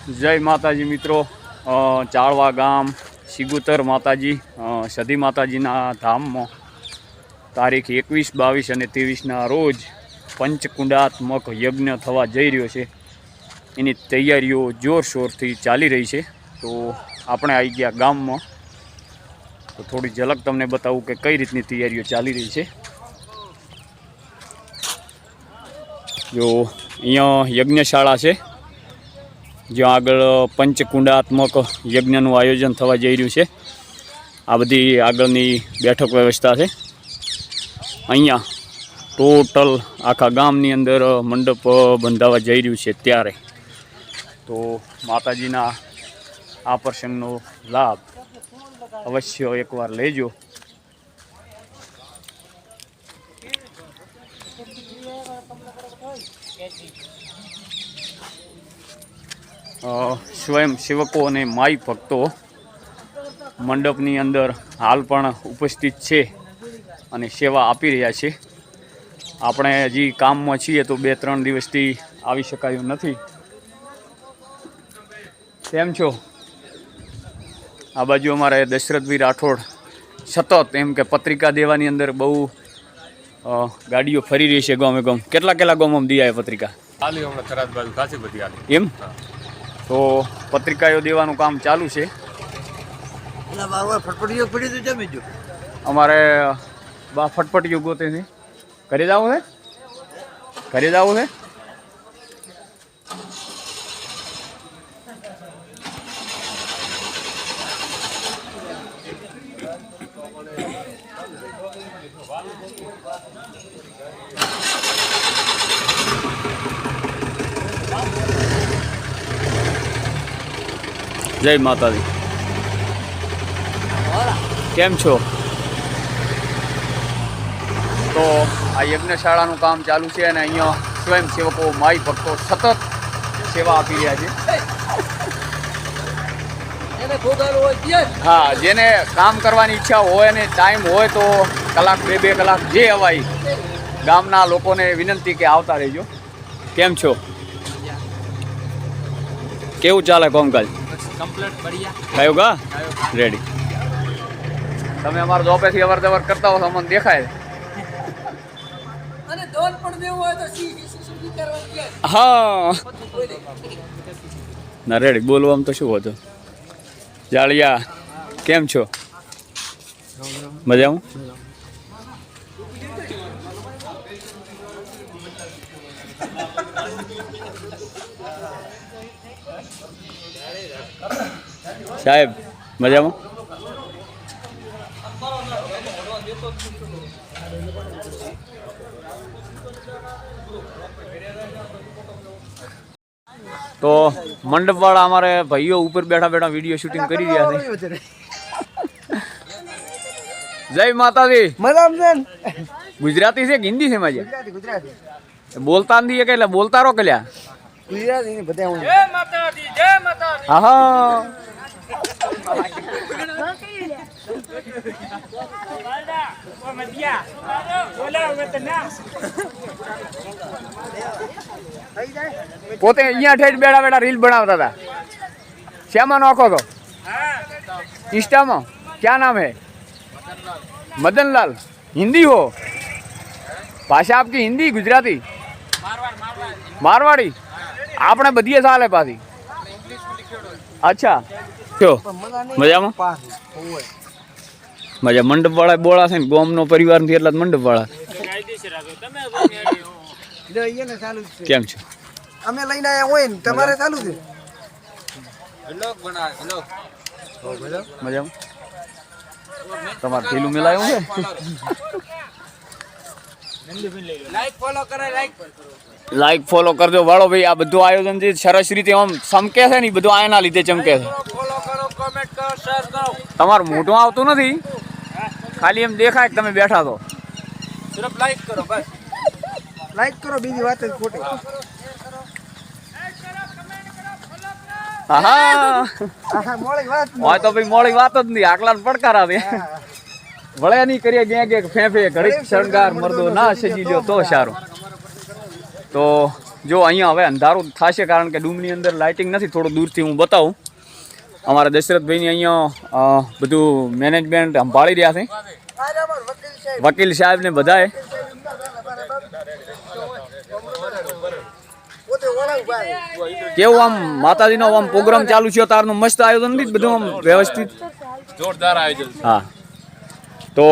जय माताजी मित्रों। चाळवा गाम सिगुतर माताजी सदी माताजीना धाम में तारीख 21, 22 और 23 रोज पंचकुंडात्मक यज्ञ थवा जई रह्यो छे। एनी तैयारीओ जोरशोर थी चाली रही है। तो आपणे आई गया गाम में, तो थोड़ी झलक तमने बताऊँ कि कई रीतनी तैयारीओ चाली रही है। जो अहींया यज्ञशाला है, जो आगळ पंचकुंडात्मक यज्ञનું आयोजन थवा जई रह्युं छे। आ बधी आगळनी बैठक व्यवस्था है। अहींया टोटल आखा गामनी अंदर मंडप बंधावा जई रह्युं छे। त्यारे तो माताजीना आ प्रसंगनो लाभ अवश्य एकवार लेजो। स्वयं सेवको और माई भक्तो मंडपनी अंदर हाल पण उपस्थित छे अने सेवा आपी रह्या छे। आपणे हजी काम में छीए तो 2-3 दिवसथी आवी शकायुं नथी। केम छो? आ बाजू अमारे दशरथभाई राठोड सतत एम के पत्रिका देवानी अंदर बहु गाड़ीओ फरी रही है गामे गाम। केटला गामोमां दी आए पत्रिका? आली हमणे थराद बाजू खासी बधी आली एम। तो पत्रिकाओ देवानुं काम चालू छे। अमारे बा फटफटियो गोते छे। घरे जावुं छे? घरे जावुं छे? जय माता दी। केम छो? तो आ यज्ञशाळानुं काम चालू है अने अहींया स्वयंसेवको माई भक्तो सतत सेवा आपी रह्या छे। हाँ, जेने काम करवानी इच्छा होय ने टाइम होय तो कलाक 2-2 कलाक जे अवाय गामना लोकोने विनंती के आवता रहेजो। केम छो? केवुं चाले कामकाज? कंप्लीट बढ़िया थयो का? रेडी। तमे अमार जोपेथी अवर जवर करता हो तो अमने देखाय। અને દોન પણ દેવું હોય તો સીસી કરવાની છે। हाँ ना रेडी बोलवाम तो शुं होतो? जालिया केम छो? मजामां? साहेब मजामां? तो मंडप वाला हमारे भाइयों ऊपर बैठा बैठा वीडियो शूटिंग करी रहा थे। जय माता दी। गुजराती से हिंदी से मजे बोलता नहीं है क्या? बोलता रो क्या? गुजराती ने बताया हूं। जय माता दी, जय माता दी। हाँ पोते अहींया ठेठ बेड़ा बेड़ा रील बनावता था। श्यामा नोखो तो इंस्टा में क्या नाम है? मदन लाल। हिंदी हो? भाषा आपकी हिंदी गुजराती मारवाड़ी? आपने बधीए साल है पासी। अच्छा क्यों मजा में? मजा मंडप वाला बोला है गाम नो परिवार थी एटला मंडप वाला केम छो? અમે લઈને આયા હોય ને તમારે ચાલુ છે વ્લોગ બના વ્લોગ મજા તમાર ઢીલું મિલાયું છે। લાઈક ફોલો કરે लाइक फॉलो कर दो वालो भाई। आ बधु आयोजन जी सरस रीते आम चमके छे ने बधु आना लीधे चमके छे। ફોલો કરો કમેન્ટ કરો શેર કરો। તમાર મોઢું આવતું નથી, ખાલી એમ દેખાય કે તમે બેઠા છો। સિર્ફ લાઈક કરો બસ। લાઈક કરો બીજી વાત જ ખોટી। હા મોળી વાત હોય તો ભાઈ મોળી વાત જ નહીં, આકલા પડકાર આવે। વળે નહીં કરીએ ગે ગે ફેફે ઘડી શણગાર મરદો ના સજી લ્યો તો સારું। तो જો અહીંયા હવે અંધારું થશે કારણ કે ડૂમની અંદર લાઇટિંગ નથી. થોડું દૂરથી હું બતાવું. અમારા દશરથભાઈની અહીંયા બધું મેનેજમેન્ટ સંભાળી રહ્યા છે, વકીલ સાહેબ ને બધાએ. કેવું આમ માતાજીનો આમ પ્રોગ્રામ ચાલુ છે તારનું મસ્ત આયોજન નથી બધું આમ વ્યવસ્થિત જોરદાર આયોજન. હા, તો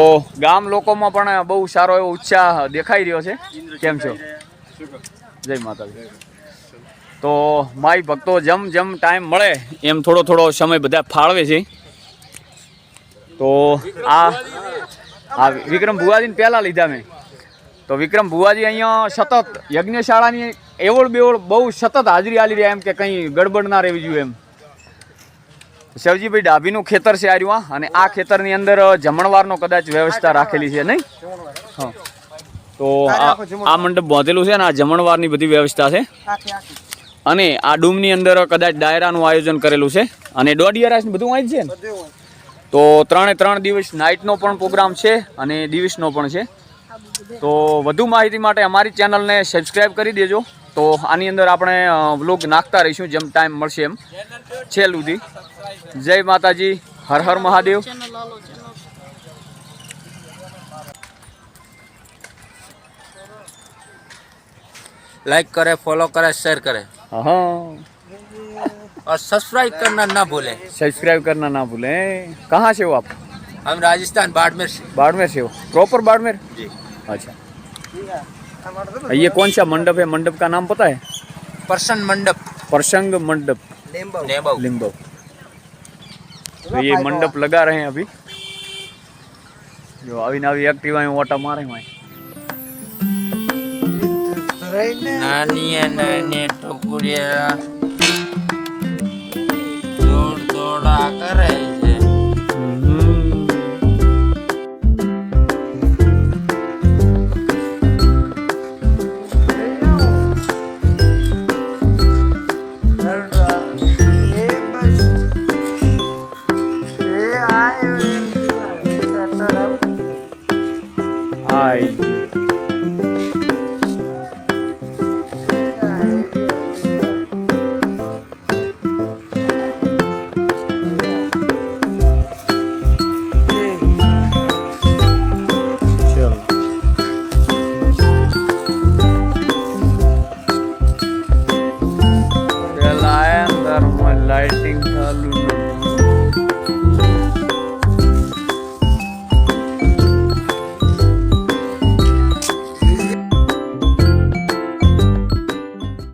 ગામ લોકોમાં પણ બહુ સારો એવો ઉત્સાહ દેખાઈ રહ્યો છે. કેમ છો? જય માતાજી. તો માઈ ભક્તો જેમ જેમ ટાઈમ મળે એમ થોડો થોડો સમય બધા ફાળવે છે. તો આ વિક્રમ ભુવાજીને પહેલાં લીધા મેં. તો વિક્રમ ભુવાજી અહીંયા સતત યજ્ઞશાળાની એવોર્ડ બેવોર્ડ બહુ સતત હાજરી આલી રહ્યા, એમ કે કંઈ ગડબડ ના રહેવી જોઈએ એમ. શિવજીભાઈ ડાભીનું ખેતર છે આ રહ્યું, અને આ ખેતરની અંદર જમણવારનો કદાચ વ્યવસ્થા રાખેલી છે નહીં? હા, તો આ મંડપ બાંધેલું છે ને આ જમણવારની બધી વ્યવસ્થા છે. અને આ ડૂમની અંદર કદાચ ડાયરાનું આયોજન કરેલું છે, અને દોઢિયા રાસ બધું અહીં જ છે ને. તો 3 દિવસ નાઇટનો પણ પ્રોગ્રામ છે અને દિવસનો પણ છે. તો વધુ માહિતી માટે અમારી ચેનલને સબસ્ક્રાઈબ કરી દેજો. તો આની અંદર આપણે વ્લોગ નાખતા રહીશું જેમ ટાઈમ મળશે એમ છેલ્લું સુધી. જય માતાજી, હર હર મહાદેવ. लाइक करे, फॉलो करे, शेयर करे हाँ, और सब्सक्राइब करना ना भूले. सब्सक्राइब करना ना भूलें. कहाँ से हो आप? हम राजस्थान बाड़मेर से. बाड़मेर से हो? प्रॉपर बाड़मेर? जी. अच्छा, ये कौन सा मंडप है? मंडप का नाम पता है? प्रसन्न मंडप, प्रसंग मंडप नेबो. लिंबो. तो ये मंडप लगा रहे हैं अभी. जो अभी नवी एक्टिवा में ओटा मारे हैं. नानी टुकड़िया जोड़ जोड़ा करे છે. લાઇટિંગ ચાલુ